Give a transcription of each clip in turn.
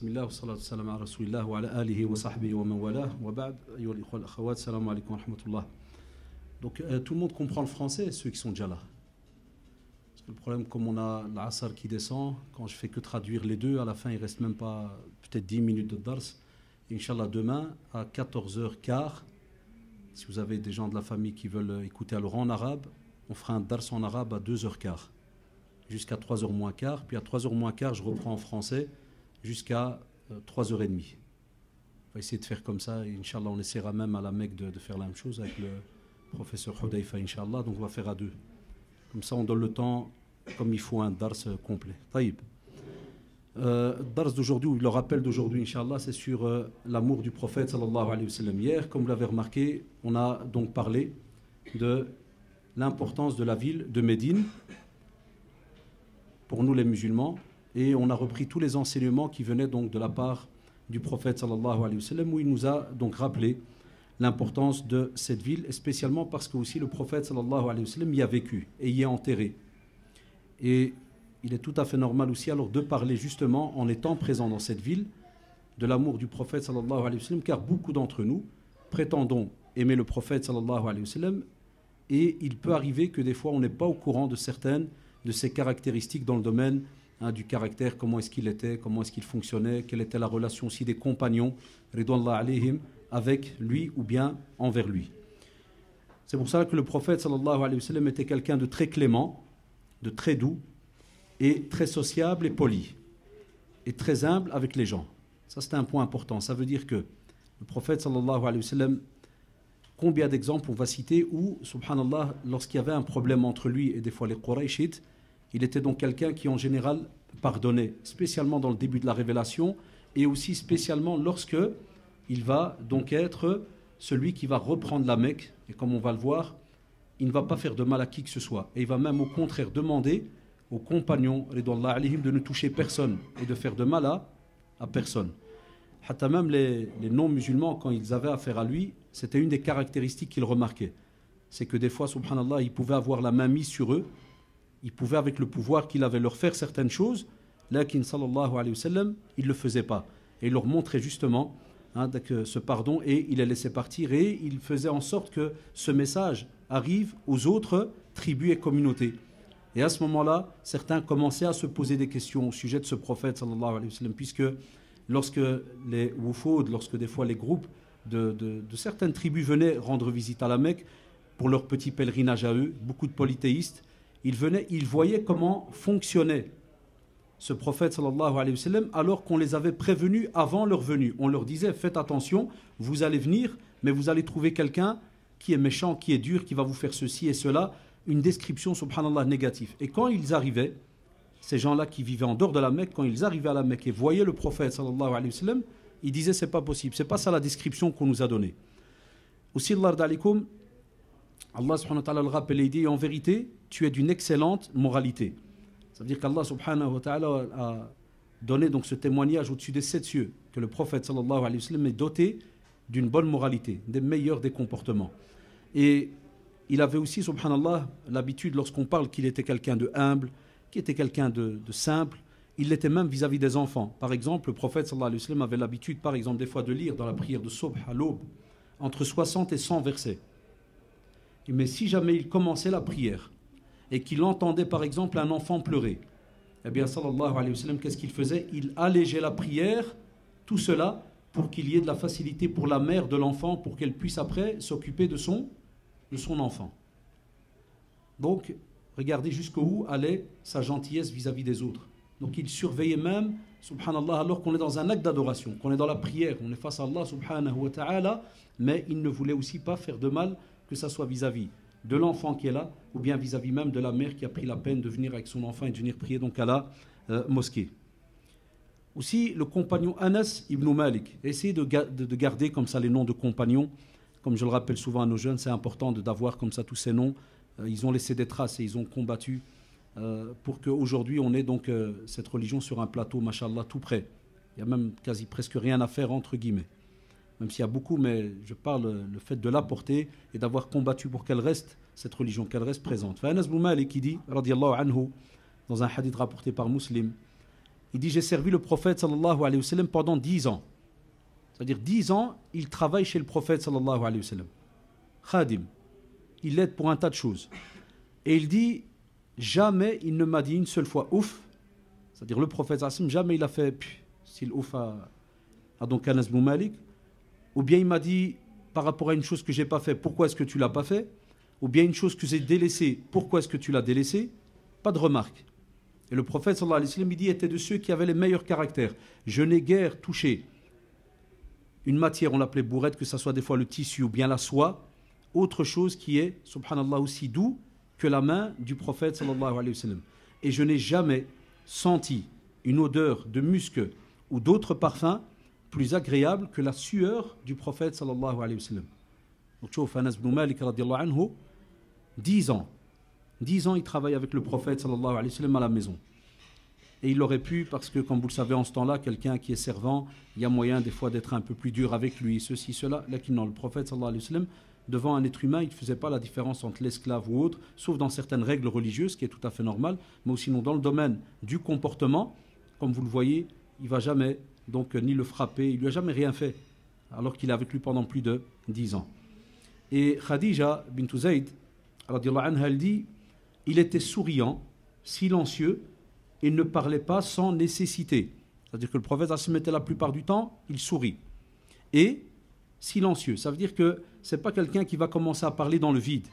Bismillah, wa salatu salam ala rasulillah wa ala alihi wa sahbihi wa man wala wa ba'd, ayyuha al-ikhwa al-akhawat, salam alaykum wa rahmatullah. Donc tout le monde comprend le français, ceux qui sont déjà là. Parce que le problème, comme on a l'Asr qui descend, quand je fais que traduire les deux, à la fin il reste même pas peut-être 10 minutes de dars. Inch'Allah, demain à 14h15, si vous avez des gens de la famille qui veulent écouter alors en arabe, on fera un dars en arabe à 2h15 jusqu'à 3h moins quart, puis à 3h moins quart je reprends en français jusqu'à 3h30. On va essayer de faire comme ça, et Inch'Allah on essaiera même à la Mecque de faire la même chose avec le professeur Hudayfa, Inch'Allah, donc on va faire à deux. Comme ça on donne le temps, comme il faut, un dars complet. Taïb. Dars d'aujourd'hui, ou le rappel d'aujourd'hui, Inch'Allah, c'est sur l'amour du prophète sallallahu alayhi wa sallam. Hier, comme vous l'avez remarqué, on a donc parlé de l'importance de la ville de Médine pour nous les musulmans, et on a repris tous les enseignements qui venaient donc de la part du prophète sallallahu alayhi wa sallam, où il nous a donc rappelé l'importance de cette ville, et spécialement parce que aussi le prophète sallallahu alayhi wa sallam y a vécu et y est enterré. Et il est tout à fait normal aussi alors de parler justement, en étant présent dans cette ville, de l'amour du prophète sallallahu alayhi wa sallam, car beaucoup d'entre nous prétendons aimer le prophète sallallahu alayhi wa sallam, et il peut arriver que des fois on n'est pas au courant de certaines de ses caractéristiques dans le domaine du caractère, comment est-ce qu'il était, comment est-ce qu'il fonctionnait, quelle était la relation aussi des compagnons, ridwanullah alayhim, avec lui ou bien envers lui. C'est pour ça que le prophète sallallahu alayhi wa sallam était quelqu'un de très clément, de très doux, et très sociable et poli, et très humble avec les gens. Ça c'est un point important. Ça veut dire que le prophète sallallahu alayhi wa sallam, combien d'exemples on va citer où, subhanallah, lorsqu'il y avait un problème entre lui et des fois les Qurayshites, il était donc quelqu'un qui en général pardonnait, spécialement dans le début de la révélation, et aussi spécialement lorsque il va donc être celui qui va reprendre la Mecque, et comme on va le voir, il ne va pas faire de mal à qui que ce soit, et il va même au contraire demander aux compagnons ridwanullah alayhim de ne toucher personne et de faire de mal à personne. Hatta même les non-musulmans, quand ils avaient affaire à lui, c'était une des caractéristiques qu'ils remarquaient. C'est que des fois, subhanallah, il pouvait avoir la main mise sur eux, il pouvait, avec le pouvoir qu'il avait, leur faire certaines choses, lakin sallallahu alayhi wa sallam, il ne le faisait pas. Et il leur montrait justement ce pardon, et il les laissait partir, et il faisait en sorte que ce message arrive aux autres tribus et communautés. Et à ce moment-là, certains commençaient à se poser des questions au sujet de ce prophète sallallahu alayhi wa sallam, puisque lorsque les wufoud, lorsque des fois les groupes de certaines tribus venaient rendre visite à la Mecque pour leur petit pèlerinage à eux, beaucoup de polythéistes, ils venaient, ils voyaient comment fonctionnait ce prophète sallallahu alayhi wa sallam, alors qu'on les avait prévenus avant leur venue. On leur disait, faites attention, vous allez venir, mais vous allez trouver quelqu'un qui est méchant, qui est dur, qui va vous faire ceci et cela, une description subhanallah négative. Et quand ils arrivaient, ces gens-là qui vivaient en dehors de la Mecque, quand ils arrivaient à la Mecque et voyaient le prophète sallallahu alayhi wa sallam, ils disaient c'est pas possible, c'est pas ça la description qu'on nous a donnée. Aussi Allah d'alikum, Allah subhanahu wa ta'ala le rappelle et dit, en vérité, tu es d'une excellente moralité. Ça veut dire qu'Allah subhanahu wa ta'ala a donné donc ce témoignage au-dessus des 7 cieux, que le prophète sallallahu alayhi wa sallam est doté d'une bonne moralité, des meilleurs des comportements. Et il avait aussi, subhanallah, l'habitude, lorsqu'on parle qu'il était quelqu'un de humble, qui était quelqu'un de simple, il l'était même vis-à-vis des enfants. Par exemple, le prophète sallallahu alayhi wa sallam avait l'habitude, par exemple, des fois de lire dans la prière de Subh à l'aube, entre 60 et 100 versets. Mais si jamais il commençait la prière et qu'il entendait, par exemple, un enfant pleurer, eh bien, sallallahu alayhi wa sallam, qu'est-ce qu'il faisait? Il allégeait la prière, tout cela, pour qu'il y ait de la facilité pour la mère de l'enfant, pour qu'elle puisse après s'occuper de son enfant. Donc, regardez jusqu'où allait sa gentillesse vis-à-vis des autres. Donc il surveillait même, subhanallah, alors qu'on est dans un acte d'adoration, qu'on est dans la prière, on est face à Allah subhanahu wa ta'ala, mais il ne voulait aussi pas faire de mal, que ça soit vis-à-vis de l'enfant qui est là, ou bien vis-à-vis même de la mère qui a pris la peine de venir avec son enfant et de venir prier donc à la mosquée. Aussi, le compagnon Anas ibn Malik, essayez de garder comme ça les noms de compagnons, comme je le rappelle souvent à nos jeunes, c'est important d'avoir comme ça tous ces noms. Ils ont laissé des traces et ils ont combattu pour qu'aujourd'hui on ait donc cette religion sur un plateau, mashallah, tout près. Il n'y a même quasi presque rien à faire entre guillemets. Même s'il y a beaucoup, mais je parle le fait de l'apporter et d'avoir combattu pour qu'elle reste, cette religion, qu'elle reste présente. Anas ibn Malik qui dit, radiyallahu anhu, dans un hadith rapporté par Muslim, Il dit, j'ai servi le prophète sallallahu alayhi wa sallam pendant 10 ans. C'est-à-dire 10 ans, il travaille chez le prophète sallallahu alayhi wa sallam. Khadim. Il l'aide pour un tas de choses. Et il dit, jamais il ne m'a dit une seule fois ouf. C'est-à-dire le prophète sallallahu alayhi wa sallam, jamais il a fait style ouf à donc Anas ibn Malik. Ou bien il m'a dit, par rapport à une chose que je n'ai pas fait, pourquoi est-ce que tu ne l'as pas fait? Ou bien une chose que j'ai délaissée, pourquoi est-ce que tu l'as délaissée? Pas de remarque. Et le prophète sallallahu alayhi wa sallam, il dit, était de ceux qui avaient les meilleurs caractères. Je n'ai guère touché une matière, on l'appelait bourrette, que ce soit des fois le tissu ou bien la soie, autre chose qui est, subhanallah, aussi doux que la main du prophète sallallahu alayhi wa sallam. Et je n'ai jamais senti une odeur de musc ou d'autres parfums plus agréable que la sueur du prophète sallallahu alayhi wa sallam. Donc, tu vois, Anas ibn Malik radiallahu anhu, 10 ans. 10 ans, il travaille avec le prophète sallallahu alayhi wa sallam à la maison. Et il aurait pu, parce que, comme vous le savez, en ce temps-là, quelqu'un qui est servant, il y a moyen des fois d'être un peu plus dur avec lui, ceci, cela. Là, non, le prophète sallallahu alayhi wa sallam, devant un être humain, il ne faisait pas la différence entre l'esclave ou autre, sauf dans certaines règles religieuses, ce qui est tout à fait normal. Mais sinon, dans le domaine du comportement, comme vous le voyez, il ne va jamais donc ni le frapper, il ne lui a jamais rien fait, alors qu'il est avec lui pendant plus de 10 ans. Et Khadija bint Zayd, radiallahu anha, elle dit, il était souriant, silencieux, et ne parlait pas sans nécessité. C'est-à-dire que le prophète se mettait la plupart du temps, il sourit. Et silencieux, ça veut dire que ce n'est pas quelqu'un qui va commencer à parler dans le vide.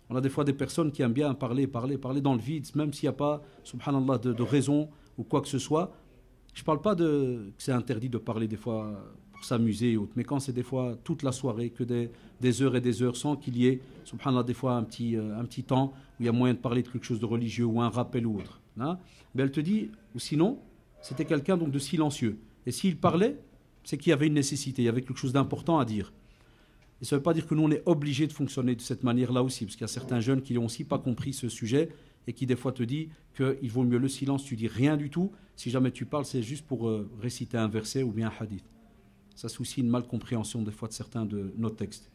On a des fois des personnes qui aiment bien parler dans le vide, même s'il n'y a pas, subhanallah, de raison ou quoi que ce soit. Je ne parle pas que c'est interdit de parler des fois pour s'amuser et autres, mais quand c'est des fois toute la soirée, que des heures et des heures sans qu'il y ait, subhanallah, des fois un petit temps où il y a moyen de parler de quelque chose de religieux ou un rappel ou autre. Hein? Mais elle te dit, ou sinon, c'était quelqu'un donc de silencieux. Et s'il parlait, c'est qu'il y avait une nécessité, il y avait quelque chose d'important à dire. Et ça ne veut pas dire que nous, on est obligé de fonctionner de cette manière-là aussi, parce qu'il y a certains jeunes qui n'ont aussi pas compris ce sujet et qui des fois te disent qu'il vaut mieux le silence, tu dis rien du tout. Si jamais tu parles, c'est juste pour réciter un verset ou bien un hadith. Ça, c'est aussi une malcompréhension des fois de certains de nos textes.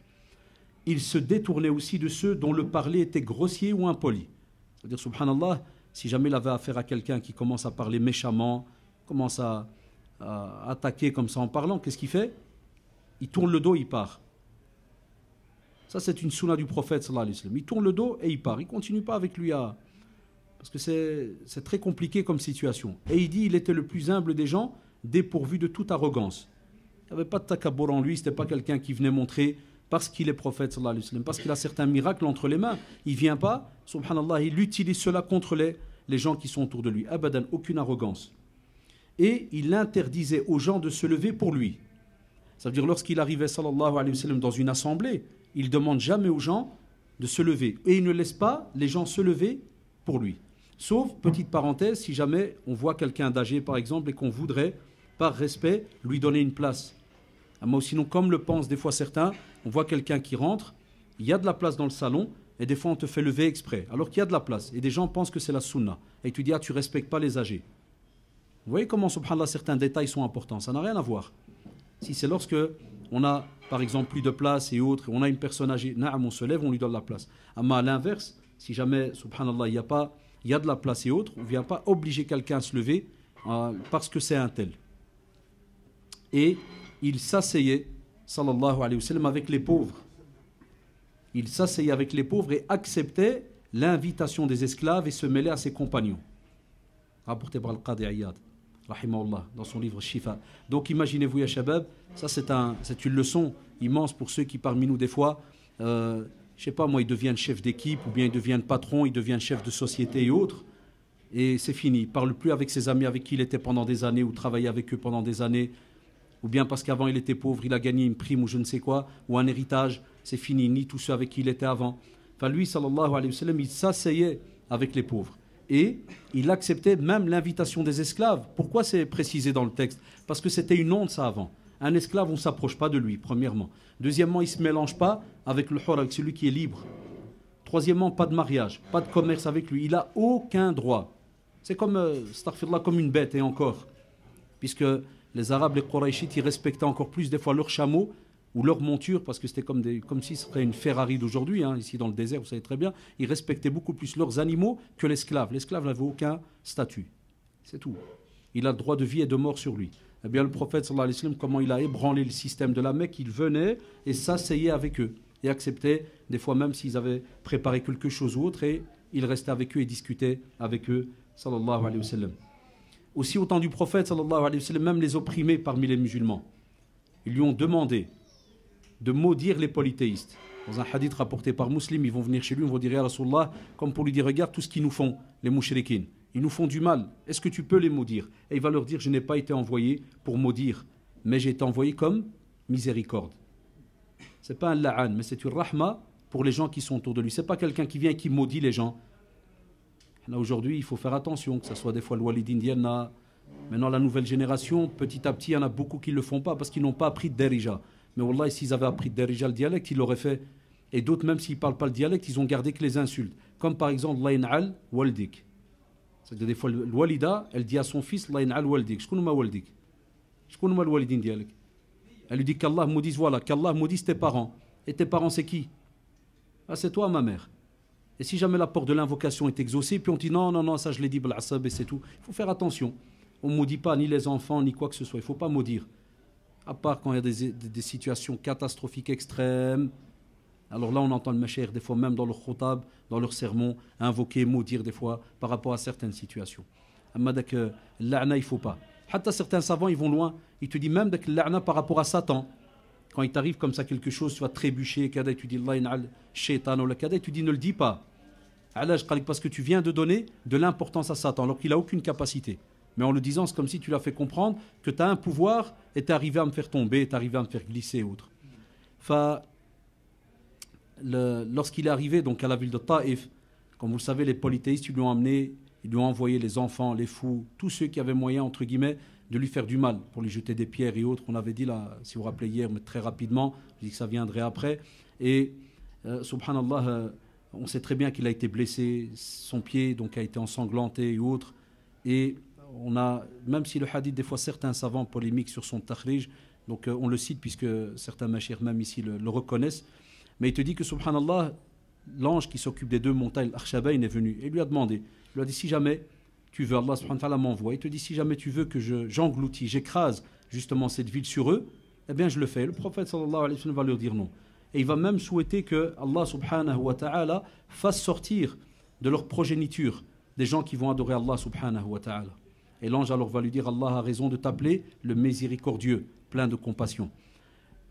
Il se détournait aussi de ceux dont le parler était grossier ou impoli. C'est-à-dire, subhanallah, si jamais il avait affaire à quelqu'un qui commence à parler méchamment, commence à attaquer comme ça en parlant, qu'est-ce qu'il fait? Il tourne le dos, il part. Ça, c'est une sunna du prophète sallallahu alayhi wa sallam. Il tourne le dos et il part. Il ne continue pas avec lui parce que c'est très compliqué comme situation. Et il dit, il était le plus humble des gens, dépourvu de toute arrogance. Il n'y avait pas de takabour en lui, ce n'était pas quelqu'un qui venait montrer parce qu'il est prophète sallallahu alayhi wa sallam, parce qu'il a certains miracles entre les mains. Il ne vient pas, subhanallah, il utilise cela contre les gens qui sont autour de lui. Abadan, aucune arrogance. Et il interdisait aux gens de se lever pour lui. Ça veut dire, lorsqu'il arrivait sallallahu alayhi wa sallam dans une assemblée, il ne demande jamais aux gens de se lever. Et il ne laisse pas les gens se lever pour lui. Sauf, petite parenthèse, si jamais on voit quelqu'un d'âgé, par exemple, et qu'on voudrait, par respect, lui donner une place. Mais sinon, comme le pensent des fois certains, on voit quelqu'un qui rentre, il y a de la place dans le salon, et des fois on te fait lever exprès, alors qu'il y a de la place. Et des gens pensent que c'est la sunna. Et tu dis, tu ne respectes pas les âgés. Vous voyez comment, subhanallah, certains détails sont importants. Ça n'a rien à voir. Si c'est lorsque on a, par exemple, plus de place et autres, on a une personne âgée, on se lève, on lui donne la place. Mais à l'inverse, si jamais, subhanallah, il y a de la place et autres, on ne vient pas obliger quelqu'un à se lever parce que c'est un tel. Et il s'asseyait, sallallahu alayhi wa sallam, avec les pauvres. Il s'asseyait avec les pauvres et acceptait l'invitation des esclaves et se mêlait à ses compagnons. Rapporté par Al-Qadi Iyad, rahimahullah, dans son livre Shifa. Donc imaginez-vous, ya shabab, ça c'est une leçon immense pour ceux qui parmi nous des fois, je ne sais pas moi, ils deviennent chefs d'équipe ou bien ils deviennent patrons, ils deviennent chefs de société et autres. Et c'est fini, il ne parle plus avec ses amis avec qui il était pendant des années ou travaillait avec eux pendant des années. Ou bien parce qu'avant il était pauvre, il a gagné une prime ou je ne sais quoi, ou un héritage, c'est fini, ni tous ceux avec qui il était avant. Enfin lui, sallallahu alayhi wa sallam, il s'asseyait avec les pauvres. Et il acceptait même l'invitation des esclaves. Pourquoi c'est précisé dans le texte? Parce que c'était une honte ça avant. Un esclave, on ne s'approche pas de lui, premièrement. Deuxièmement, il ne se mélange pas avec le hur, avec celui qui est libre. Troisièmement, pas de mariage, pas de commerce avec lui. Il n'a aucun droit. C'est comme, astaghfirullah, comme une bête et encore. Puisque les Arabes, les Qurayshites, ils respectaient encore plus des fois leurs chameaux ou leurs montures, parce que c'était comme si ce serait une Ferrari d'aujourd'hui, hein, ici dans le désert, vous savez très bien. Ils respectaient beaucoup plus leurs animaux que l'esclave. L'esclave n'avait aucun statut. C'est tout. il a le droit de vie et de mort sur lui. Eh bien, le prophète, sallallahu alayhi wa sallam, comment il a ébranlé le système de la Mecque, il venait et s'asseyait avec eux et acceptait, des fois même s'ils avaient préparé quelque chose ou autre, et il restait avec eux et discutait avec eux, sallallahu alayhi wa sallam. Aussi, au temps du prophète, sallallahu alayhi wa sallam, même les opprimés parmi les musulmans, ils lui ont demandé de maudire les polythéistes. Dans un hadith rapporté par Muslim, ils vont venir chez lui, ils vont dire, Ya Rasulallah, comme pour lui dire, regarde tout ce qu'ils nous font, les mouchriquines. Ils nous font du mal. Est-ce que tu peux les maudire? Et il va leur dire, je n'ai pas été envoyé pour maudire, mais j'ai été envoyé comme miséricorde. Ce n'est pas un la'an, mais c'est une rahma pour les gens qui sont autour de lui. Ce n'est pas quelqu'un qui vient et qui maudit les gens. Là, aujourd'hui, il faut faire attention, que ce soit des fois le Walid Indiana. Maintenant, la nouvelle génération, petit à petit, il y en a beaucoup qui ne le font pas parce qu'ils n'ont pas appris de Derija. Mais Wallah, s'ils avaient appris de Derija le dialecte, ils l'auraient fait. Et d'autres, même s'ils ne parlent pas le dialecte, ils ont gardé que les insultes. Comme par exemple, Lain'al Waldik. C'est-à-dire des fois, le Walida, elle dit à son fils, Lain'al Waldik. Je connais ma Waldik. Je connais ma Walidin dialecte. Elle lui dit qu'Allah maudisse, voilà, qu'Allah maudisse tes parents. Et tes parents, c'est qui? Ah, c'est toi, ma mère. Et si jamais la porte de l'invocation est exaucée, puis on dit non, non, non, ça je l'ai dit, B'al-Asab, et c'est tout. Il faut faire attention. On ne maudit pas ni les enfants, ni quoi que ce soit. Il ne faut pas maudire. À part quand il y a des situations catastrophiques extrêmes. Alors là, on entend le Mashaykh, des fois même dans leur khotab, dans leurs sermons, invoquer, maudire des fois par rapport à certaines situations. Amadak l'a'na, il ne faut pas. Hatta certains savants, ils vont loin. Ils te disent même que l'a'na par rapport à Satan. Quand il t'arrive comme ça quelque chose, tu vas trébucher, kada, tu dis Lain'al shaitan ou la kada, tu dis ne le dis pas. Parce que tu viens de donner de l'importance à Satan, alors qu'il n'a aucune capacité. Mais en le disant, c'est comme si tu l'as fait comprendre que tu as un pouvoir et tu es arrivé à me faire tomber, tu es arrivé à me faire glisser et autres. Lorsqu'il est arrivé donc, à la ville de Taïf, comme vous le savez, les polythéistes, ils lui ont amené, ils lui ont envoyé les enfants, les fous, tous ceux qui avaient moyen, entre guillemets, de lui faire du mal, pour lui jeter des pierres et autres. On avait dit, là, si vous vous rappelez hier, mais très rapidement, je dis que ça viendrait après. Et, subhanallah, on sait très bien qu'il a été blessé, son pied donc, a été ensanglanté et autres. Et on a, même si le hadith, des fois, certains savants polémiquent sur son takhrij, donc on le cite puisque certains mashir même ici le reconnaissent, mais il te dit que, subhanallah, l'ange qui s'occupe des deux montagnes, l'Akhshabayn, est venu et lui a demandé, il lui a dit, si jamais tu veux, Allah subhanahu wa ta'ala m'envoie, il te dit, si jamais tu veux que j'engloutis, j'écrase justement cette ville sur eux, eh bien je le fais. Le prophète sallallahu alayhi wa sallam va leur dire non. Et il va même souhaiter que Allah subhanahu wa ta'ala fasse sortir de leur progéniture des gens qui vont adorer Allah subhanahu wa ta'ala. Et l'ange alors va lui dire, Allah a raison de t'appeler le miséricordieux, plein de compassion.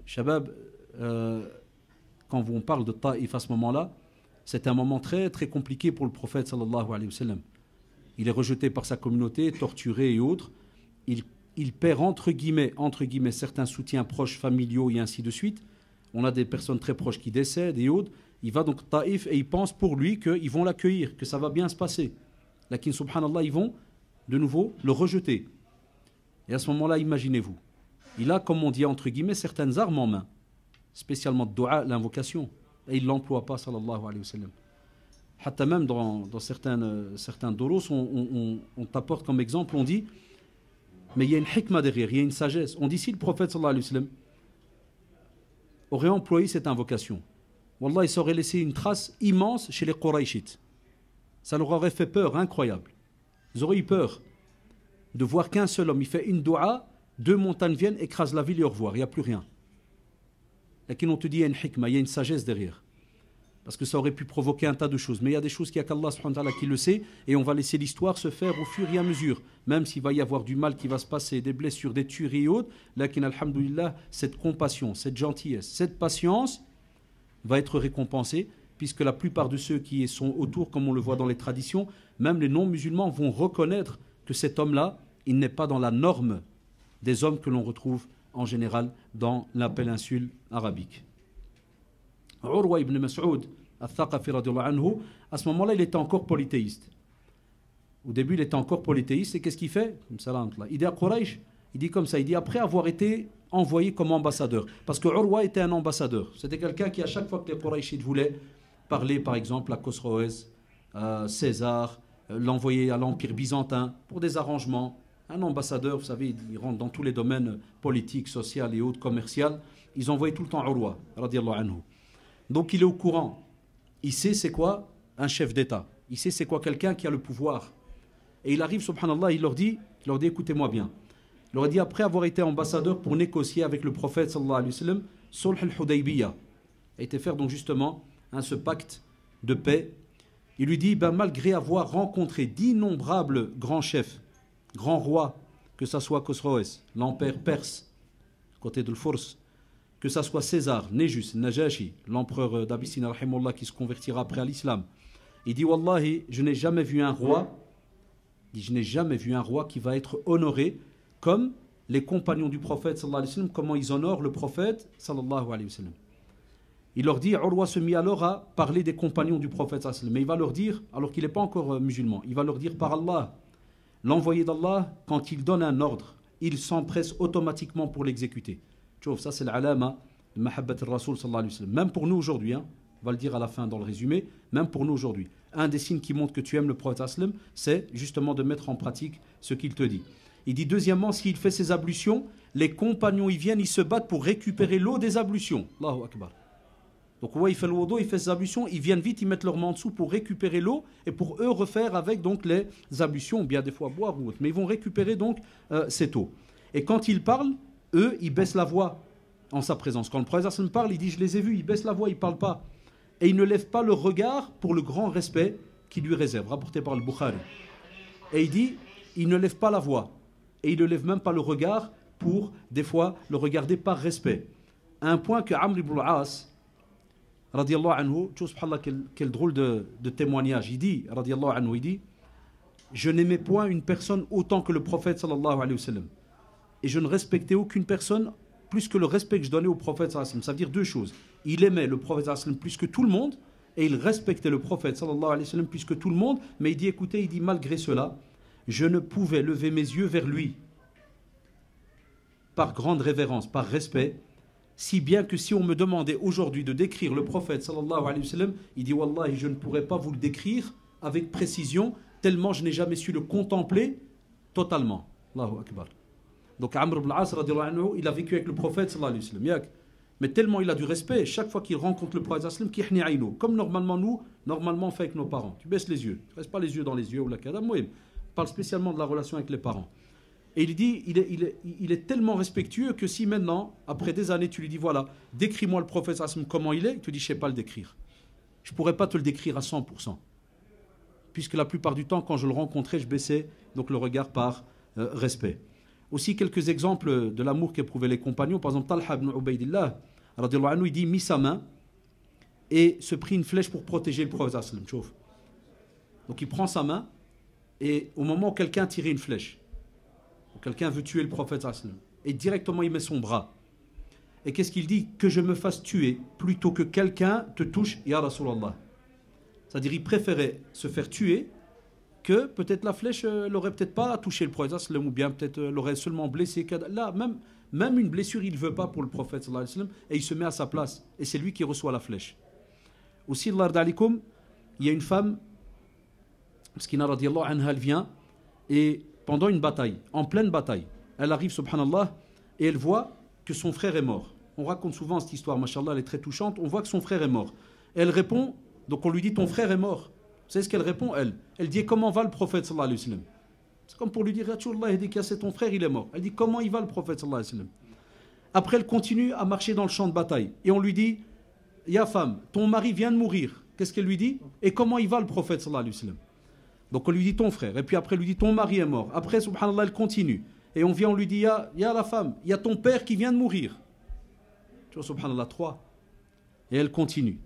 Shabab, quand on parle de Taïf à ce moment-là, c'est un moment très très compliqué pour le prophète sallallahu alayhi wa sallam. Il est rejeté par sa communauté, torturé et autres. Il perd entre guillemets certains soutiens proches, familiaux et ainsi de suite. On a des personnes très proches qui décèdent et autres. Il va donc Taïf et il pense pour lui qu'ils vont l'accueillir, que ça va bien se passer. Lakin subhanallah, ils vont de nouveau le rejeter. Et à ce moment-là, imaginez-vous, il a, comme on dit entre guillemets, certaines armes en main, spécialement de dua, l'invocation, et il ne l'emploie pas, sallallahu alayhi wa sallam. Hatta même dans certains doros, on t'apporte comme exemple, on dit, mais il y a une hikmah derrière, il y a une sagesse. On dit si le prophète sallallahu alayhi wa sallam aurait employé cette invocation, wallah, il s'aurait laissé une trace immense chez les Qurayshites. Ça leur aurait fait peur, incroyable. Ils auraient eu peur de voir qu'un seul homme, il fait une dua, deux montagnes viennent, écrasent la ville et au revoir, il n'y a plus rien. Et qu'on te dit, il y a une hikmah, il y a une sagesse derrière. Parce que ça aurait pu provoquer un tas de choses. Mais il y a des choses qu'il n'y a qu'Allah subhanahu wa ta'ala qui le sait, et on va laisser l'histoire se faire au fur et à mesure. Même s'il va y avoir du mal qui va se passer, des blessures, des tueries et autres, lakin alhamdoulilah, cette compassion, cette gentillesse, cette patience va être récompensée, puisque la plupart de ceux qui sont autour, comme on le voit dans les traditions, même les non-musulmans vont reconnaître que cet homme-là, il n'est pas dans la norme des hommes que l'on retrouve en général dans la péninsule arabique. Urwa ibn Mas'ud, al-Thaqafi radiyallahu anhu, à ce moment-là, il était encore polythéiste. Au début, il était encore polythéiste, et qu'est-ce qu'il fait? Il dit à Quraysh, il dit comme ça, il dit après avoir été envoyé comme ambassadeur. Parce que Urwa était un ambassadeur. C'était quelqu'un qui, à chaque fois que les Qurayshites voulaient parler, par exemple, à Khosroès, César, l'envoyer à l'Empire byzantin pour des arrangements. Un ambassadeur, vous savez, il rentre dans tous les domaines politiques, sociaux et autres, commerciaux. Ils envoyaient tout le temps Urwa, radiyallahu anhu. Donc il est au courant. Il sait c'est quoi un chef d'État. Il sait c'est quoi quelqu'un qui a le pouvoir. Et il arrive, subhanallah, il leur dit écoutez-moi bien. Il leur a dit, après avoir été ambassadeur pour négocier avec le prophète, sallallahu alayhi wa sallam, Sulh al-Hudaybiyah, a été faire donc justement ce pacte de paix. Il lui dit, malgré avoir rencontré d'innombrables grands chefs, grands rois, que ce soit Khosroès, l'empereur perse, côté de l'Furs, que ce soit César, Néjus, Najashi, l'empereur d'Abyssinie, rahimahullah, qui se convertira après à l'islam. Il dit, Wallahi, je n'ai jamais vu un roi qui va être honoré comme les compagnons du prophète, sallallahu alayhi wa sallam, comment ils honorent le prophète, sallallahu alayhi wa sallam. Il leur dit, Urwa se mit alors à parler des compagnons du prophète, sallallahu alayhi wa sallam. Mais il va leur dire, alors qu'il n'est pas encore musulman, il va leur dire, par Allah, l'envoyé d'Allah, quand il donne un ordre, il s'empresse automatiquement pour l'exécuter. Tu vois, ça c'est l'alama de Mahabbat al-Rasoul sallallahu alayhi wa sallam. Même pour nous aujourd'hui, on va le dire à la fin dans le résumé, même pour nous aujourd'hui. Un des signes qui montre que tu aimes le prophète sallallahu alayhi wa sallam, c'est justement de mettre en pratique ce qu'il te dit. Il dit deuxièmement, s'il fait ses ablutions, les compagnons ils viennent, ils se battent pour récupérer l'eau des ablutions. Allahu Akbar. Donc ouais, il fait le wudu, il fait ses ablutions, ils viennent vite, ils mettent leurs mains en dessous pour récupérer l'eau et pour eux refaire avec donc les ablutions, bien des fois boire ou autre. Mais ils vont récupérer donc cette eau. Et quand ils parlent, eux, ils baissent la voix en sa présence. Quand le prophète parle, il dit je les ai vus, ils baissent la voix, ils ne parlent pas. Et ils ne lèvent pas le regard pour le grand respect qu'il lui réserve, rapporté par le Bukhari. Et il dit, il ne lève pas la voix. Et il ne lève même pas le regard pour, des fois, le regarder par respect. À un point que Amr ibn al-As, radiallahu anhu, subhanallah, quel drôle de témoignage. Il dit, radiallahu anhu, il dit, je n'aimais point une personne autant que le prophète, sallallahu alayhi wa sallam. Et je ne respectais aucune personne plus que le respect que je donnais au prophète, sallallahu alayhi wa sallam. Ça veut dire deux choses. Il aimait le prophète, sallallahu alayhi wa sallam, plus que tout le monde, et il respectait le prophète, sallallahu alayhi wa sallam, plus que tout le monde. Mais il dit, écoutez, il dit, malgré cela, je ne pouvais lever mes yeux vers lui par grande révérence, par respect, si bien que si on me demandait aujourd'hui de décrire le prophète sallallahu alayhi wa sallam, il dit wallahi je ne pourrais pas vous le décrire avec précision tellement je n'ai jamais su le contempler totalement. Allahu Akbar. Donc Amr ibn al-As radiallahu anhu, il a vécu avec le prophète sallallahu alayhi wa sallam. Mais tellement il a du respect, chaque fois qu'il rencontre le prophète sallallahu alayhi wa sallam, comme normalement on fait avec nos parents. Tu baisses les yeux, tu ne restes pas les yeux dans les yeux ou la kadam. On parle spécialement de la relation avec les parents. Et il dit, il est tellement respectueux que si maintenant, après des années, tu lui dis, voilà, décris-moi le prophète comment il est, il te dit, je ne sais pas le décrire. Je ne pourrais pas te le décrire à 100%. Puisque la plupart du temps, quand je le rencontrais, je baissais donc le regard par respect. Aussi, quelques exemples de l'amour qu'éprouvaient les compagnons. Par exemple, Talha ibn Ubaydillah, radiallahu anhu, il dit, mit sa main et se prit une flèche pour protéger le prophète. Donc il prend sa main et au moment où quelqu'un tirait une flèche, quelqu'un veut tuer le prophète et directement il met son bras. Et qu'est-ce qu'il dit? Que je me fasse tuer plutôt que quelqu'un te touche, ya Rasulallah. C'est-à-dire il préférait se faire tuer que peut-être la flèche l'aurait peut-être pas touché le prophète ou bien peut-être l'aurait seulement blessé. Là, même une blessure il ne veut pas pour le prophète et il se met à sa place. Et c'est lui qui reçoit la flèche. Aussi, il y a une femme, parce qu'il radiallahu anha, elle vient et pendant une bataille, en pleine bataille, elle arrive, subhanallah, et elle voit que son frère est mort. On raconte souvent cette histoire, mashallah, elle est très touchante. On voit que son frère est mort. Et elle répond, donc on lui dit, ton frère est mort. Vous savez ce qu'elle répond, elle? Elle dit, comment va le prophète, sallallahu alayhi wa sallam? C'est comme pour lui dire, Allah, il dit que c'est ton frère, il est mort. Elle dit, comment il va le prophète, sallallahu alayhi wa sallam? Après, elle continue à marcher dans le champ de bataille. Et on lui dit, ya femme, ton mari vient de mourir. Qu'est-ce qu'elle lui dit? Et comment il va le prophète, sallallahu alayhi wa sallam? Donc on lui dit ton frère, et puis après on lui dit ton mari est mort. Après, subhanallah, elle continue. Et on vient, on lui dit, il y a la femme, il y a ton père qui vient de mourir. Tu vois, subhanallah, 3. Et elle continue.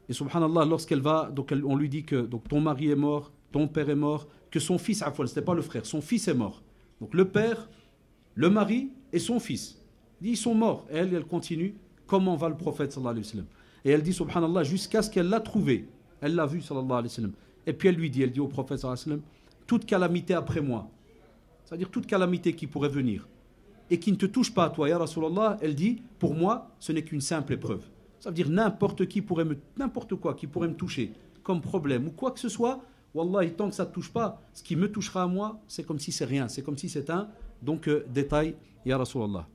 Et subhanallah, lorsqu'elle va, donc on lui dit que donc, ton mari est mort, ton père est mort, que son fils, ce n'était pas le frère, son fils est mort. Donc le père, le mari et son fils. Il dit, ils sont morts. Et elle continue, comment va le prophète, sallallahu alayhi wa sallam? Et elle dit, subhanallah, jusqu'à ce qu'elle l'a trouvé. Elle l'a vu, sallallahu alayhi wa sallam. Et puis elle dit au prophète sallallahu alayhi wa sallam, toute calamité après moi, c'est-à-dire toute calamité qui pourrait venir et qui ne te touche pas à toi, ya Rasulallah, elle dit, pour moi, ce n'est qu'une simple épreuve. Ça veut dire n'importe quoi qui pourrait me toucher comme problème ou quoi que ce soit, wallahi, tant que ça ne te touche pas, ce qui me touchera à moi, c'est comme si c'est rien, c'est comme si c'est un détail, ya Rasulallah.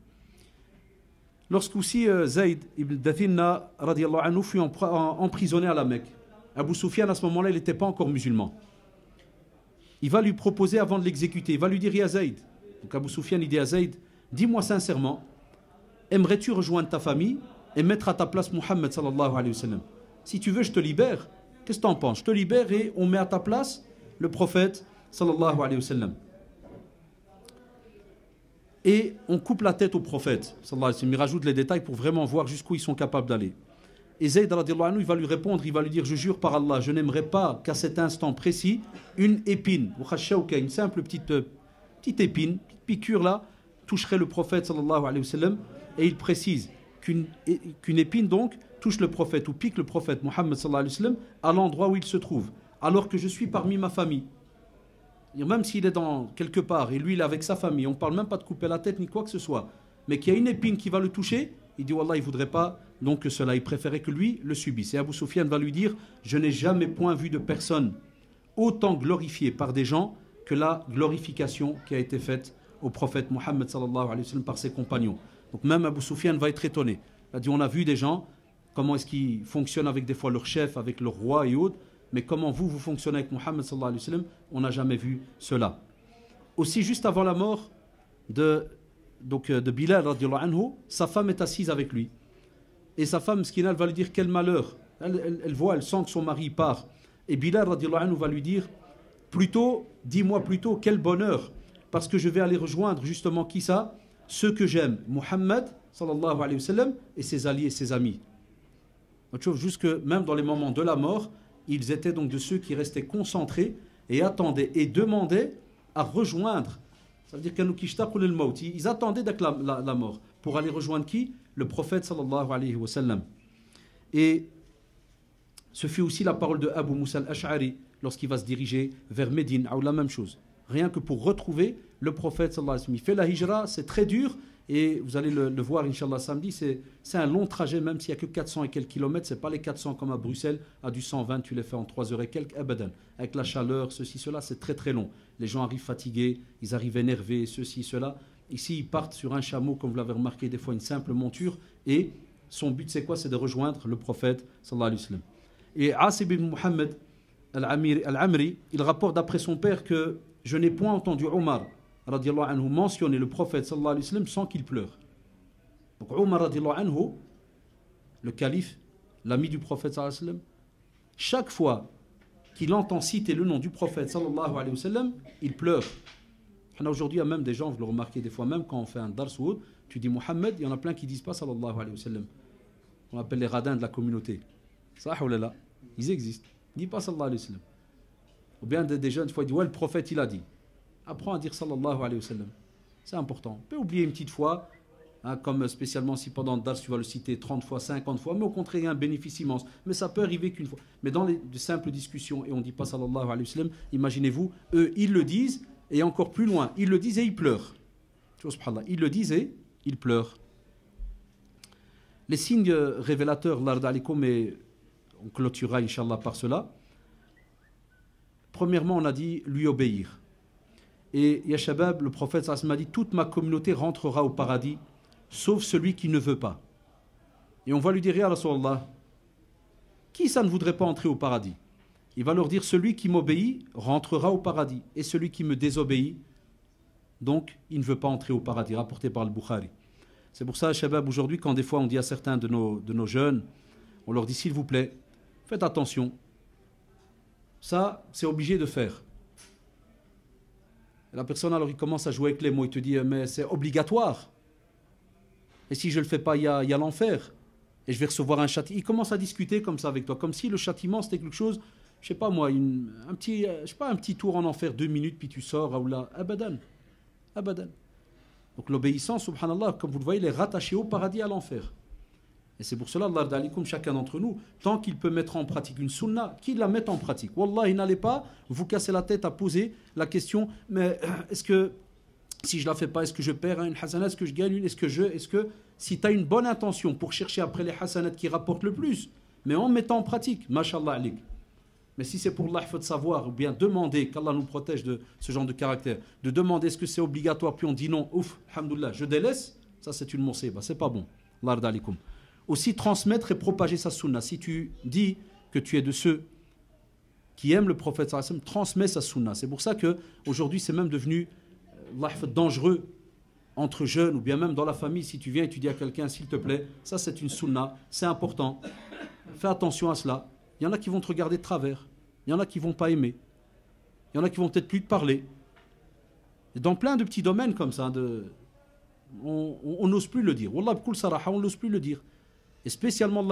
Lorsqu'aussi Zayd ibn Dathinna radiallahu anhu fut emprisonné à la Mecque, Abu Sufyan, à ce moment-là, il n'était pas encore musulman. il va lui proposer avant de l'exécuter, il va lui dire ya Zayd. Donc Abu Sufyan il dit à Zayd, dis-moi sincèrement, aimerais-tu rejoindre ta famille et mettre à ta place Muhammad sallallahu alayhi wa sallam? Si tu veux, je te libère. Qu'est-ce que tu en penses? Je te libère et on met à ta place le prophète sallallahu alayhi wa sallam. Et on coupe la tête au prophète sallallahu alayhi wa sallam. Il rajoute les détails pour vraiment voir jusqu'où ils sont capables d'aller. Et Zayd radiallahu anhu, il va lui répondre, il va lui dire, je jure par Allah, je n'aimerais pas qu'à cet instant précis, une épine, une simple petite épine, petite piqûre là, toucherait le prophète sallallahu alayhi wa sallam. Et il précise qu'une épine donc touche le prophète ou pique le prophète Muhammad sallallahu alayhi wa sallam à l'endroit où il se trouve, alors que je suis parmi ma famille. Et même s'il est dans quelque part et lui il est avec sa famille, on ne parle même pas de couper la tête ni quoi que ce soit, mais qu'il y a une épine qui va le toucher, il dit Wallah, il ne voudrait pas donc que cela, il préférait que lui le subisse. Et Abu Sufyan va lui dire, je n'ai jamais point vu de personne autant glorifiée par des gens que la glorification qui a été faite au prophète Muhammad sallallahu alayhi wa sallam par ses compagnons. Donc même Abu Sufyan va être étonné. Il a dit, on a vu des gens, comment est-ce qu'ils fonctionnent avec des fois leur chef, avec leur roi et autres, mais comment vous fonctionnez avec Muhammad sallallahu alayhi wa sallam, on n'a jamais vu cela. Aussi, juste avant la mort de Bilal radiallahu anhu, sa femme est assise avec lui. Et sa femme, Skina, elle va lui dire quel malheur. Elle voit, elle sent que son mari part. Et Bilal radiallahu anhu va lui dire, dis-moi plutôt quel bonheur, parce que je vais aller rejoindre justement qui ça? Ceux que j'aime, Muhammad sallallahu alayhi wa sallam et ses alliés et ses amis. Donc, tu vois, jusque même dans les moments de la mort, ils étaient donc de ceux qui restaient concentrés et attendaient et demandaient à rejoindre. Ça veut dire qu'ils attendaient la mort pour aller rejoindre qui? Le prophète sallallahu alayhi wa sallam. Et ce fut aussi la parole de Abu Musa al-Ash'ari lorsqu'il va se diriger vers Médine, ou la même chose. Rien que pour retrouver le prophète sallallahu alayhi wa sallam. Il fait la hijra, c'est très dur, et vous allez le voir Inch'Allah samedi, c'est un long trajet, même s'il n'y a que 400 et quelques kilomètres, c'est pas les 400 comme à Bruxelles, à du 120, tu les fais en 3 heures et quelques, abadan. Avec la chaleur, ceci, cela, c'est très très long. Les gens arrivent fatigués, ils arrivent énervés, ceci, cela. Ici, ils partent sur un chameau, comme vous l'avez remarqué, des fois une simple monture, et son but c'est quoi? C'est de rejoindre le prophète sallallahu alayhi wa sallam. Et Asib ibn Muhammad al-Amri, il rapporte d'après son père que je n'ai point entendu Omar radiallahu anhu mentionner le prophète sallallahu alayhi wa sallam sans qu'il pleure. Donc Omar radiallahu anhu, le calife, l'ami du prophète sallallahu alayhi wa sallam, chaque fois qu'il entend citer le nom du prophète sallallahu alayhi wa sallam, il pleure. Aujourd'hui, il y a même des gens, vous le remarquez des fois, même quand on fait un dars ou autre, tu dis Mohammed, il y en a plein qui disent pas sallallahu alayhi wa sallam. On appelle les radins de la communauté. Ça ou là, ils existent. Ils disent pas sallallahu alayhi wa sallam. Ou bien des jeunes, des fois, ils disent ouais, le prophète il a dit. Apprends à dire sallallahu alayhi wa sallam. C'est important. On peut oublier une petite fois, hein, comme spécialement si pendant le dars tu vas le citer 30 fois, 50 fois, mais au contraire, il y a un bénéfice immense. Mais ça peut arriver qu'une fois. Mais dans de simples discussions, et on ne dit pas sallallahu alayhi wa sallam, imaginez-vous, eux, ils le disent, et encore plus loin, ils le disent et ils pleurent. Ils le disent et ils pleurent. Les signes révélateurs, l'ardalikum, et on clôturera, Inch'Allah, par cela. Premièrement, on a dit lui obéir. Et ya Shabab, le prophète sallallahu alayhi wa sallam a dit toute ma communauté rentrera au paradis, sauf celui qui ne veut pas. Et on va lui dire, ya Rasulallah, qui ça ne voudrait pas entrer au paradis? Il va leur dire, celui qui m'obéit rentrera au paradis, et celui qui me désobéit, donc il ne veut pas entrer au paradis, rapporté par le Bukhari. C'est pour ça, Shabab, aujourd'hui, quand des fois on dit à certains de nos jeunes, on leur dit, s'il vous plaît, faites attention. Ça, c'est obligé de faire. Et la personne, alors, il commence à jouer avec les mots, il te dit, mais c'est obligatoire. Et si je ne le fais pas, il y a l'enfer. Et je vais recevoir un châtiment. Il commence à discuter comme ça avec toi, comme si le châtiment, c'était quelque chose, je sais pas moi, un petit tour en enfer, 2 minutes, puis tu sors, ou là, abadan. Abadan. Donc l'obéissance, subhanallah, comme vous le voyez, elle est rattachée au paradis, à l'enfer. Et c'est pour cela, Allah d'alikum, chacun d'entre nous, tant qu'il peut mettre en pratique une sunna, qu'il la mette en pratique. Wallah, n'allez pas vous casser la tête à poser la question, mais est-ce que, si je la fais pas, est-ce que je perds une hasanat, est-ce que je gagne une, est-ce que, si tu as une bonne intention pour chercher après les hasanats qui rapportent le plus, mais en mettant en pratique, mashallah alik. Mais si c'est pour Allah, il faut savoir, ou bien demander, qu'Allah nous protège de ce genre de caractère, de demander est-ce que c'est obligatoire, puis on dit non, ouf, alhamdoulilah, je délaisse, ça c'est une monseba, c'est pas bon. Allah d'alikum. Aussi transmettre et propager sa sunna. Si tu dis que tu es de ceux qui aime le prophète sallallahu alayhi wa sallam, transmet sa sunna. C'est pour ça qu'aujourd'hui, c'est même devenu dangereux entre jeunes ou bien même dans la famille. Si tu viens et tu dis à quelqu'un, s'il te plaît, ça c'est une sunna, c'est important, fais attention à cela. Il y en a qui vont te regarder de travers, il y en a qui ne vont pas aimer, il y en a qui vont peut-être plus te parler. Et dans plein de petits domaines comme ça, on n'ose plus le dire. Wallah, b'kul saraha, on n'ose plus le dire. Et spécialement,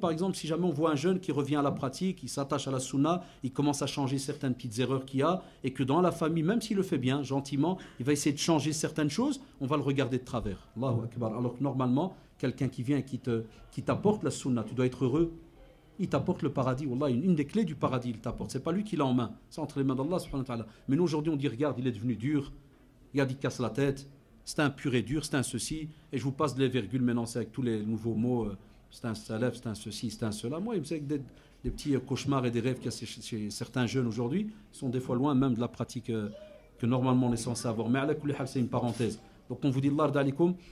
par exemple, si jamais on voit un jeune qui revient à la pratique, il s'attache à la sunna, il commence à changer certaines petites erreurs qu'il y a, et que dans la famille, même s'il le fait bien, gentiment, il va essayer de changer certaines choses, on va le regarder de travers. Allahu Akbar. Alors que normalement, quelqu'un qui vient et qui t'apporte la sunna, tu dois être heureux, il t'apporte le paradis. Wallah, une des clés du paradis, il t'apporte. C'est pas lui qui l'a en main, c'est entre les mains d'Allah subhanahu wa ta'ala. Mais nous, aujourd'hui, on dit, regarde, il est devenu dur, regarde, il casse la tête, c'est un pur et dur, c'est un ceci, et je vous passe les virgules maintenant, c'est avec tous les nouveaux mots. C'est un salaf, c'est un ceci, c'est un cela. Moi, il me semble que des petits cauchemars et des rêves qu'il y a chez certains jeunes aujourd'hui sont des fois loin même de la pratique que normalement on est censé avoir. Mais à la kulli hal, c'est une parenthèse. Donc on vous dit,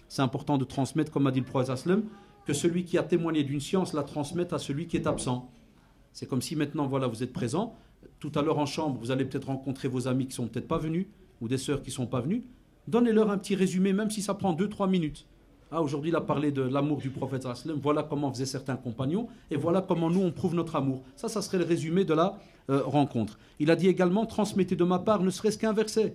c'est important de transmettre, comme a dit le prophète sallam, que celui qui a témoigné d'une science la transmette à celui qui est absent. C'est comme si maintenant, voilà, vous êtes présent. Tout à l'heure en chambre, vous allez peut-être rencontrer vos amis qui ne sont peut-être pas venus, ou des sœurs qui ne sont pas venues. Donnez-leur un petit résumé, même si ça prend 2-3 minutes. Ah, aujourd'hui, il a parlé de l'amour du prophète sallallahu alayhi wa sallam. Voilà comment faisaient certains compagnons et voilà comment nous, on prouve notre amour. Ça serait le résumé de la rencontre. Il a dit également, transmettez de ma part ne serait-ce qu'un verset.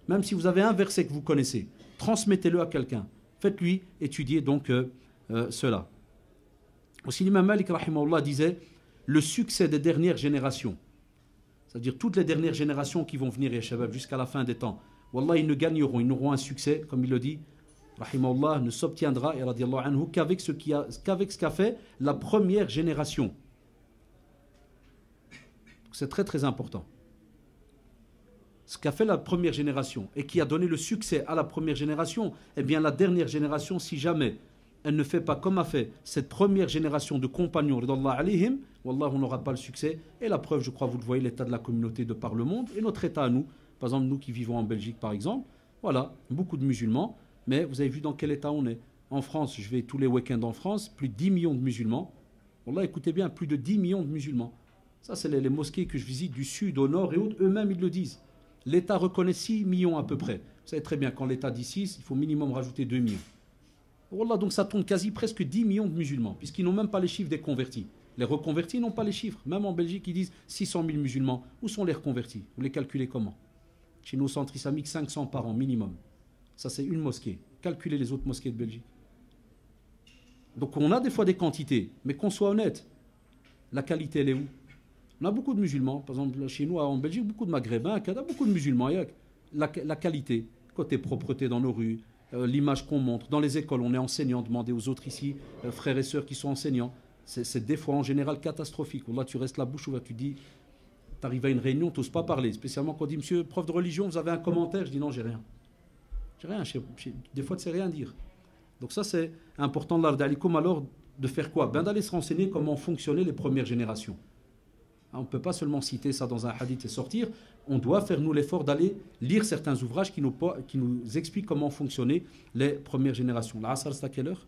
Même si vous avez un verset que vous connaissez, transmettez-le à quelqu'un. Faites-lui étudier donc cela. Aussi, l'imam Malik, rahimahullah, disait, le succès des dernières générations, c'est-à-dire toutes les dernières générations qui vont venir, ya shabab, jusqu'à la fin des temps, wallah, ils ne gagneront, ils n'auront un succès, comme il le dit, rahimahullah, ne s'obtiendra qu'avec ce qu'a fait la première génération. C'est très très important. Ce qu'a fait la première génération et qui a donné le succès à la première génération, eh bien la dernière génération, si jamais elle ne fait pas comme a fait cette première génération de compagnons, ridallah alayhim, wallah, on n'aura pas le succès. Et la preuve, je crois, vous le voyez, l'état de la communauté de par le monde et notre état à nous. Par exemple, nous qui vivons en Belgique, par exemple, voilà, beaucoup de musulmans. Mais vous avez vu dans quel état on est. En France, je vais tous les week-ends en France, plus de 10 millions de musulmans. Wallah, écoutez bien, plus de 10 millions de musulmans. Ça, c'est les mosquées que je visite du sud au nord et autres. Eux-mêmes, ils le disent. L'État reconnaît 6 millions à peu près. Vous savez très bien, quand l'État dit 6, il faut minimum rajouter 2 millions. Wallah, donc ça tourne quasi presque 10 millions de musulmans, puisqu'ils n'ont même pas les chiffres des convertis. Les reconvertis n'ont pas les chiffres. Même en Belgique, ils disent 600 000 musulmans. Où sont les reconvertis? Vous les calculez comment? Chez nos centres islamiques, 500 par an minimum. Ça, c'est une mosquée. Calculez les autres mosquées de Belgique. Donc on a des fois des quantités, mais qu'on soit honnête, la qualité elle est où? On a beaucoup de musulmans, par exemple chez nous en Belgique, beaucoup de maghrébins, beaucoup de musulmans. Il y a la qualité, côté propreté dans nos rues, l'image qu'on montre. Dans les écoles, on est enseignant, demandez aux autres ici, frères et sœurs qui sont enseignants. C'est des fois en général catastrophique. Là tu restes la bouche ouverte, tu dis, tu arrives à une réunion, tu n'oses pas parler. Spécialement quand on dit, monsieur, prof de religion, vous avez un commentaire? Je dis non, j'ai rien. Rien, des fois tu ne sais rien dire. Donc ça c'est important de l'ardalikum alors de faire quoi? Ben d'aller se renseigner comment fonctionnaient les premières générations. On ne peut pas seulement citer ça dans un hadith et sortir, on doit faire nous l'effort d'aller lire certains ouvrages qui nous expliquent comment fonctionnaient les premières générations. L'Asr c'est à quelle heure?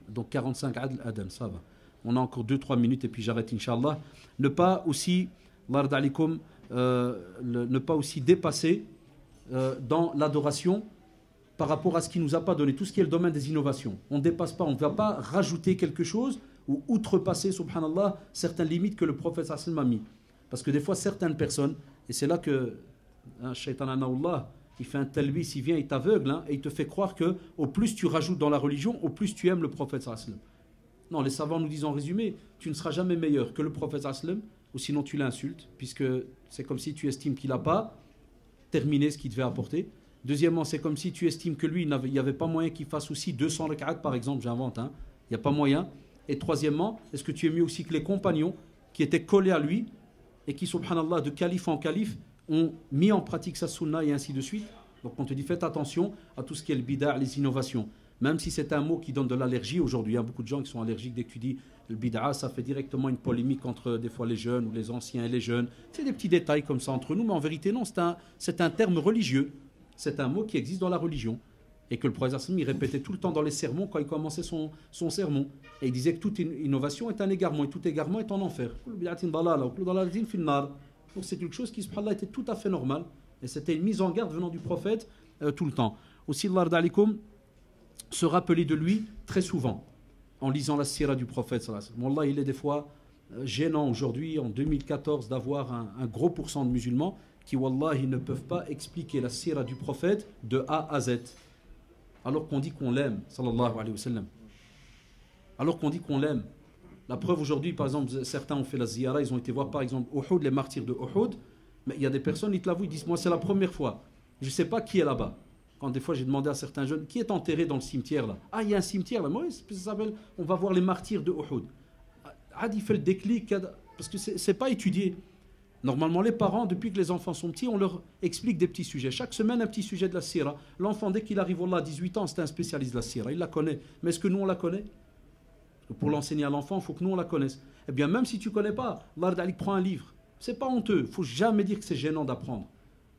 Donc 45 Adam, ça va. On a encore 2-3 minutes et puis j'arrête Inch'Allah. Ne pas aussi, l'ardalikum, ne pas aussi dépasser dans l'adoration par rapport à ce qui ne nous a pas donné, tout ce qui est le domaine des innovations. On ne dépasse pas, on ne va pas rajouter quelque chose ou outrepasser, subhanallah, certaines limites que le prophète sallallahu alayhi wa sallam a mis. Parce que des fois, certaines personnes, et c'est là que Shaitan anaoullah, il fait un talbis, il vient, il t'aveugle, et il te fait croire que au plus tu rajoutes dans la religion, au plus tu aimes le prophète sallallahu alayhi wa sallam. Non, les savants nous disent en résumé, tu ne seras jamais meilleur que le prophète sallallahu alayhi wa sallam, ou sinon tu l'insultes, puisque c'est comme si tu estimes qu'il n'a pas terminer ce qu'il devait apporter. Deuxièmement, c'est comme si tu estimes que lui, il n'y avait pas moyen qu'il fasse aussi 200 rak'at par exemple, j'invente, il n'y a pas moyen. Et troisièmement, est-ce que tu es mieux aussi que les compagnons qui étaient collés à lui et qui, subhanallah, de calife en calife, ont mis en pratique sa sunna et ainsi de suite. Donc on te dit, faites attention à tout ce qui est le bid'a, les innovations. Même si c'est un mot qui donne de l'allergie aujourd'hui, il y a beaucoup de gens qui sont allergiques dès que tu dis le bid'a, ça fait directement une polémique entre des fois les jeunes ou les anciens et les jeunes. C'est des petits détails comme ça entre nous, mais en vérité non, c'est un terme religieux. C'est un mot qui existe dans la religion. Et que le prophète il répétait tout le temps dans les sermons quand il commençait son sermon. Et il disait que toute innovation est un égarement et tout égarement est en enfer. Donc c'est quelque chose qui subhanallah était tout à fait normal. Et c'était une mise en garde venant du prophète tout le temps. Aussi, Allah d'alikum, se rappeler de lui très souvent en lisant la sira du prophète. Wallah, il est des fois gênant aujourd'hui, en 2014, d'avoir un gros pourcent de musulmans qui, wallah, ils ne peuvent pas expliquer la sira du prophète de A à Z. Alors qu'on dit qu'on l'aime, sallallahu alayhi wa sallam. Alors qu'on dit qu'on l'aime. La preuve aujourd'hui, par exemple, certains ont fait la ziyara, ils ont été voir par exemple Uhud, les martyrs de Uhud, mais il y a des personnes, ils te l'avouent, ils disent, moi c'est la première fois, je ne sais pas qui est là-bas. Quand des fois j'ai demandé à certains jeunes, qui est enterré dans le cimetière là? Ah, il y a un cimetière là, moi, ça s'appelle, on va voir les martyrs de Uhud. Ad, il fait le déclic, parce que c'est pas étudié. Normalement, les parents, depuis que les enfants sont petits, on leur explique des petits sujets. Chaque semaine, un petit sujet de la sira. L'enfant, dès qu'il arrive là, à 18 ans, c'est un spécialiste de la sira. Il la connaît. Mais est-ce que nous, on la connaît? Pour l'enseigner à l'enfant, il faut que nous, on la connaisse. Eh bien, même si tu ne connais pas, Allah prend un livre. Ce n'est pas honteux. Il ne faut jamais dire que c'est gênant d'apprendre.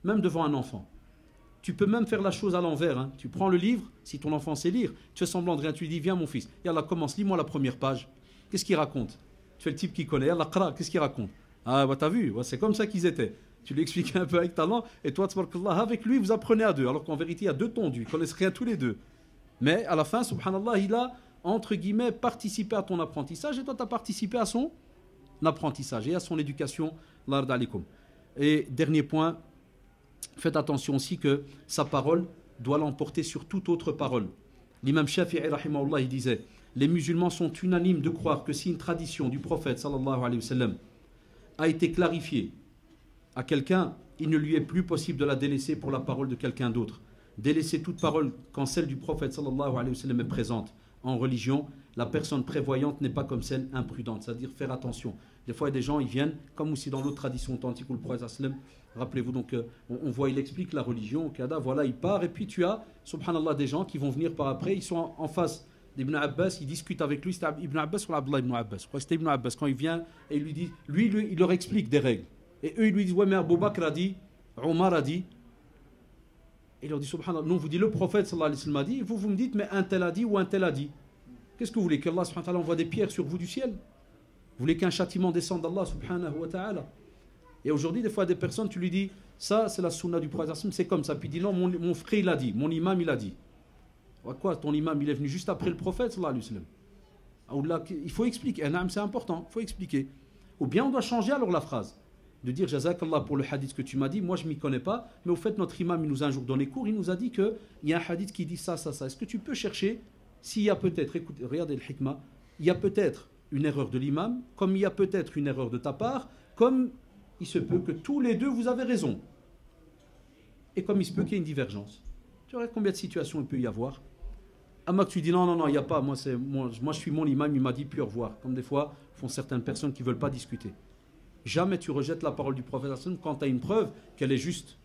Même devant un enfant. Tu peux même faire la chose à l'envers. Hein. Tu prends le livre, si ton enfant sait lire, tu fais semblant de rien, tu lui dis, viens mon fils. Et Allah commence, lis-moi la première page. Qu'est-ce qu'il raconte? Tu fais le type qui connaît. Allah, qu'est-ce qu'il raconte? Ah, bah, t'as vu, c'est comme ça qu'ils étaient. Tu lui expliques un peu avec talent, et toi, avec lui, vous apprenez à deux. Alors qu'en vérité, il y a deux tondus, ils connaissent rien tous les deux. Mais à la fin, subhanallah, il a, entre guillemets, participé à ton apprentissage, et toi, tu as participé à son apprentissage et à son éducation. Et dernier point, faites attention aussi que sa parole doit l'emporter sur toute autre parole. L'imam Shafi'i, rahimahullah, il disait, les musulmans sont unanimes de croire que si une tradition du prophète, sallallahu alayhi wa sallam, a été clarifié à quelqu'un, il ne lui est plus possible de la délaisser pour la parole de quelqu'un d'autre. Délaisser toute parole quand celle du prophète sallallahu alayhi wa sallam est présente en religion, la personne prévoyante n'est pas comme celle imprudente, c'est-à-dire faire attention. Des fois, il y a des gens, ils viennent, comme aussi dans l'autre tradition authentique où le prophète sallam, rappelez-vous, donc on voit, il explique la religion, voilà, il part, et puis tu as, subhanallah, des gens qui vont venir par après, ils sont en face d'Ibn Abbas, il discute avec lui, c'était Ibn Abbas ou Abdullah Ibn Abbas. Je crois que c'était Ibn Abbas, quand il vient et il lui dit, lui, il leur explique des règles. Et eux, ils lui disent, ouais, mais Abu Bakr a dit, Omar a dit. Et il leur dit, subhanallah, nous, on vous dit, le prophète sallallahu alayhi wa sallam a dit, vous me dites, mais un tel a dit ou un tel a dit. Qu'est-ce que vous voulez, qu'Allah subhanahu wa ta'ala envoie des pierres sur vous du ciel? Vous voulez qu'un châtiment descende d'Allah subhanahu wa ta'ala? Et aujourd'hui, des fois, des personnes, tu lui dis, ça, c'est la sunna du prophète, c'est comme ça. Puis il dit, non, mon frère, il a dit, mon imam, il a dit. Quoi, ton imam, il est venu juste après le prophète, sallallahu alayhi wa sallam. Il faut expliquer. C'est important, il faut expliquer. Ou bien on doit changer alors la phrase. De dire, Jazakallah pour le hadith que tu m'as dit, moi je ne m'y connais pas, mais au fait, notre imam, il nous a un jour donné cours, il nous a dit qu'il y a un hadith qui dit ça, ça, ça. Est-ce que tu peux chercher s'il y a peut-être, écoutez, regardez le hikmah, il y a peut-être une erreur de l'imam, comme il y a peut-être une erreur de ta part, comme il se peut que tous les deux vous avez raison. Et comme il se peut qu'il y ait une divergence. Tu regardes combien de situations il peut y avoir. Ama que tu dis non, il n'y a pas, moi je suis mon imam, il m'a dit puis au revoir. Comme des fois font certaines personnes qui ne veulent pas discuter. Jamais tu rejettes la parole du prophète quand tu as une preuve qu'elle est juste.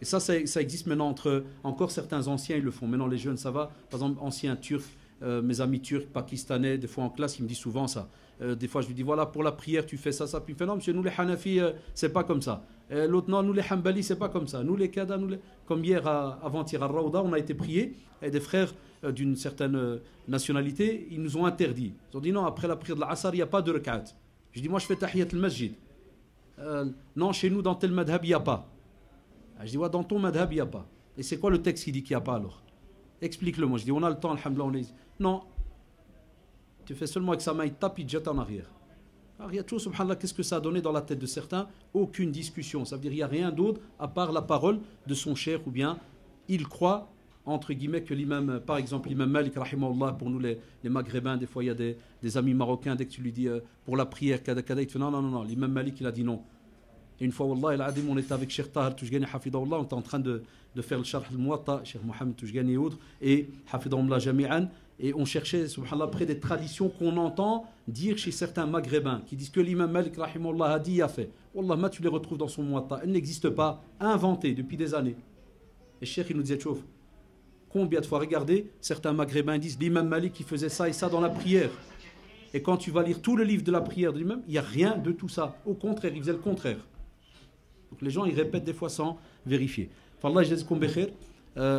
Et ça existe maintenant encore certains anciens, ils le font. Maintenant les jeunes, ça va. Par exemple, anciens turcs, mes amis turcs, pakistanais, des fois en classe, ils me disent souvent ça. Des fois je lui dis voilà, pour la prière tu fais ça, puis il fait non monsieur, nous les Hanafi, c'est pas comme ça. L'autre non, nous les Hanbali, c'est pas comme ça. Nous les Kada, comme hier, avant-hier à Raouda, on a été priés, et des frères d'une certaine nationalité, ils nous ont interdit. Ils ont dit non, après la prière de l'Asr, il n'y a pas de rekat. Je dis moi je fais tahiyat al-masjid. Non, chez nous dans tel madhab, il n'y a pas. Je dis ouais, dans ton madhab, il n'y a pas. Et c'est quoi le texte qui dit qu'il n'y a pas alors? Explique-le moi. Je dis on a le temps, alhamdoulilah, on est... Non. Tu fais seulement avec sa main, il tape, il te jette en arrière. Alors, il y a tout, subhanallah, qu'est-ce que ça a donné dans la tête de certains? Aucune discussion. Ça veut dire qu'il n'y a rien d'autre à part la parole de son cheikh, ou bien il croit, entre guillemets, que l'imam, par exemple, l'imam Malik, rahimahullah, pour nous les Maghrébins, des fois il y a des amis marocains, dès que tu lui dis pour la prière, il te fait non, l'imam Malik il a dit non. Et une fois, wallah, il on était avec Cheikh Tahar Toujgani, hafidahullah, on était en train de faire le Sharh al-Muwatta, Cheikh Mohamed Toujgani et autres, et hafidahullah jami'an, et on cherchait, subhanallah, près des traditions qu'on entend dire chez certains Maghrébins, qui disent que l'imam Malik, rahimahullah, a dit, a fait. Wallah, tu les retrouves dans son Muwatta. Elles n'existent pas, inventées depuis des années. Et Cheikh, il nous disait, chouf, combien de fois, regardez, certains Maghrébins disent l'imam Malik qui faisait ça et ça dans la prière. Et quand tu vas lire tout le livre de la prière de l'imam, il n'y a rien de tout ça. Au contraire, il faisait le contraire. Donc les gens, ils répètent des fois sans vérifier.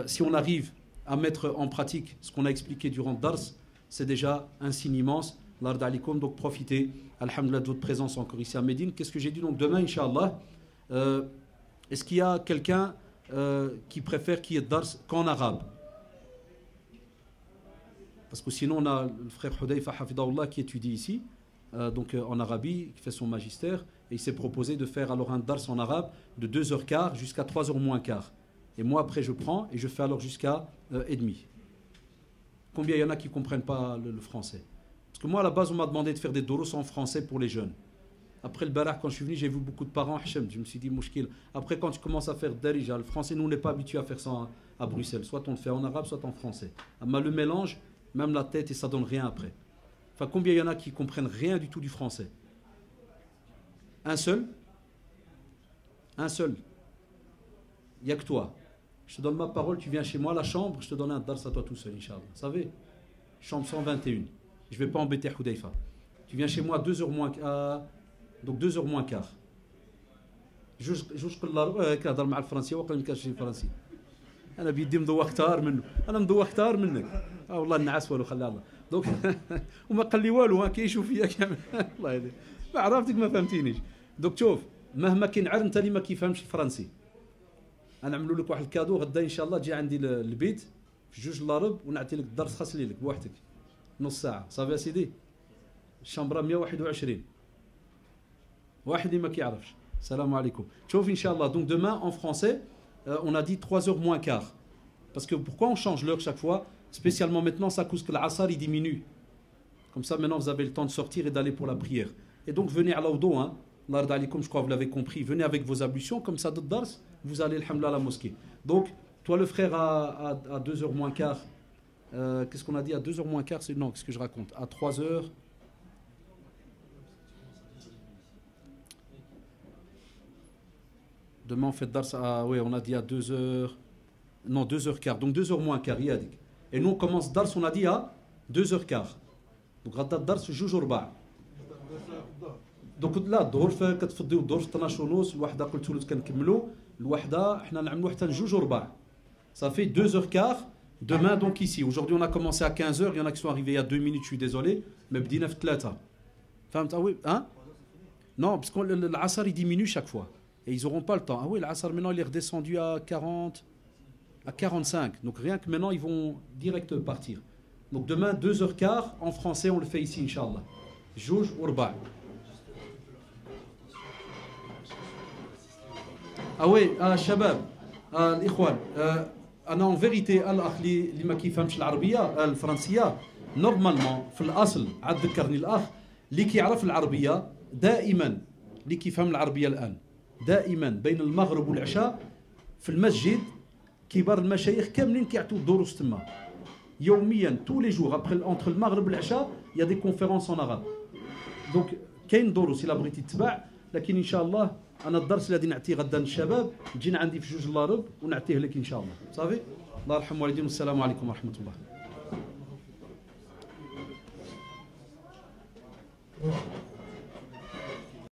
Si on arrive à mettre en pratique ce qu'on a expliqué durant le Dars, c'est déjà un signe immense. L'ard alikum, donc profitez, alhamdoulilah, de votre présence encore ici à Médine. Qu'est-ce que j'ai dit? Donc demain, Inch'Allah, est-ce qu'il y a quelqu'un qui préfère qu'il y ait Dars qu'en arabe? Parce que sinon, on a le frère Hudayfa Hafidahullah qui étudie ici, donc en Arabie, qui fait son magistère, et il s'est proposé de faire alors un Dars en arabe de 2h15 jusqu'à 3h moins quart. Et moi, après, je prends et je fais alors jusqu'à et demi. Combien il y en a qui ne comprennent pas le français? Parce que moi, à la base, on m'a demandé de faire des doros en français pour les jeunes. Après le barak, quand je suis venu, j'ai vu beaucoup de parents, je me suis dit, mouchkil. Après, quand tu commences à faire darija, le français, nous, on n'est pas habitué à faire ça à Bruxelles. Soit on le fait en arabe, soit en français. Mais le mélange, même la tête, et ça donne rien après. Enfin, combien il y en a qui comprennent rien du tout du français? Un seul? Un seul. Il n'y a que toi. Je te donne ma parole, tu viens chez moi à la chambre, je te donne un dars à toi tout seul, Inch'Allah. Vous savez? Chambre 121. Je ne vais pas embêter Hudayfa. Tu viens chez moi à 2h moins, donc 2h moins quart. جوج قلار كنهضر مع الفرنسي وقال ما كانش فرنسي. انا بيدي مضوى كثار منه، انا مضوى كثار منك. والله النعاس والو خلي الله. دونك وما قال لي والو كيشوف فيا كامل. الله يهديك. ما عرفتك ما فهمتينيش. دوك شوف مهما كنعر انت اللي ما كيفهمش الفرنسي. انا نعملوا لك واحد الكادو غدا ان شاء الله تجي عندي البيت في جوج لارب ونعطي لك الدرس خاص لك بوحدك نص ساعه صافي يا سيدي. الشامبره 121 واحد اللي ما كيعرفش. السلام عليكم. شوف ان شاء الله. Donc demain en français on a dit 3h moins quart. Parce que pourquoi on change l'heure chaque fois? Spécialement maintenant, ça cause que l'Assar il diminue. Comme ça maintenant vous avez le temps de sortir et d'aller pour la prière. Et donc venez à l'audo, hein. L'ard alikum, je crois que vous l'avez compris. Venez avec vos ablutions, comme ça d'autres dars, vous allez alhamdoulilah à la mosquée. Donc toi le frère à 2h moins quart, qu'est-ce qu'on a dit à 2h moins quart? Non, qu'est-ce que je raconte? À 3h. Demain on fait dars à, oui, on a dit à 2h, non 2h15, donc 2h moins quart, il y a dit. Et nous on commence dars, on a dit à 2h15. Donc غدا الدرس جوج وربع. دوك لا الظهر كتفضيو الظهر في 12 ونص، الوحده قلت له كنكملوا الوحده حنا نعملوا حتى جوج وربع. Ça fait 2h15 demain donc ici. Aujourd'hui on a commencé à 15h, il y en a qui sont arrivés il y a 2 minutes, je suis désolé, mais بدينا في 3. فهمت? Ah oui, hein? Non, parce que l'Asr il diminue chaque fois. Et ils n'auront pas le temps. Ah oui, l'Asr maintenant il est redescendu à 40, à 45. Donc rien que maintenant ils vont direct partir. Donc demain 2h15 en français on le fait ici Inch'Allah. Jouj Urba. Ah oui, Shabab, l'Ikhwan. أنا en vérité الأخ اللي ما كيفهمش العربية الفرنسية normalement في الأصل عاد ذكرني الأخ اللي كيعرف العربية دائما اللي كيفهم العربية الآن دائما بين المغرب والعشاء في المسجد كبار المشايخ كاملين كيعطوا الدروس تما يوميا tous les jours après entre le maghreb والعشاء il y a des conférences en arabe donc كاين دروس إلا بغيتي تتبع لكن إن شاء الله أنا الدرس الذي نعطيه غدا للشباب جينا عندي في جوج لارب ونعطيه لك إن شاء الله صافي الله يرحم والدينا والسلام عليكم ورحمة الله.